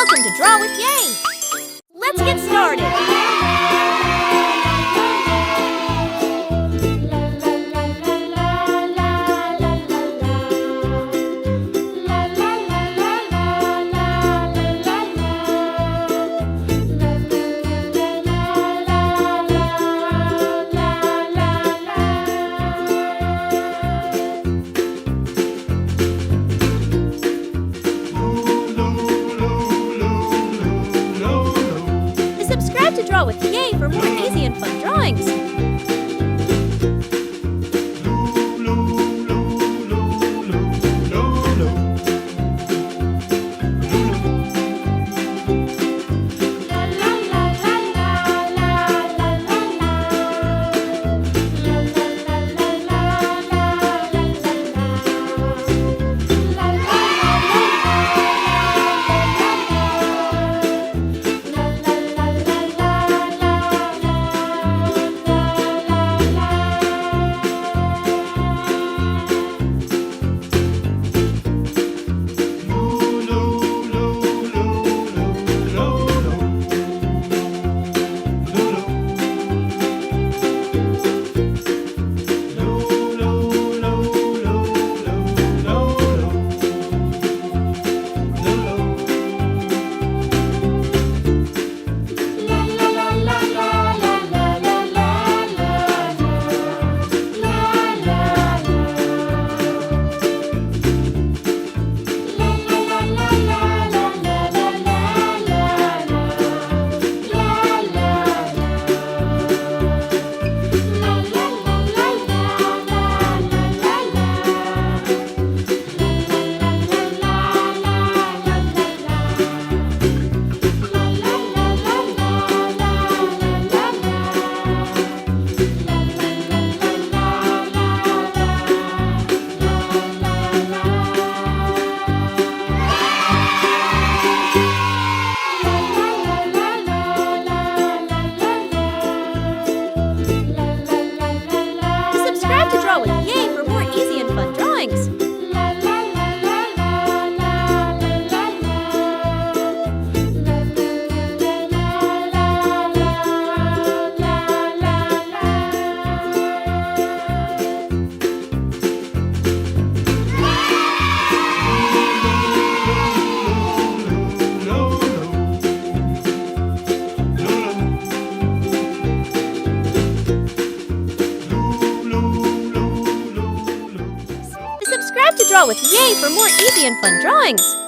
Welcome to Draw with Yay! Let's get started! Subscribe to Draw with Yay for more easy and fun drawings. Draw with Yay for more easy and fun drawings. Subscribe to Draw with Yay for more easy and fun drawings.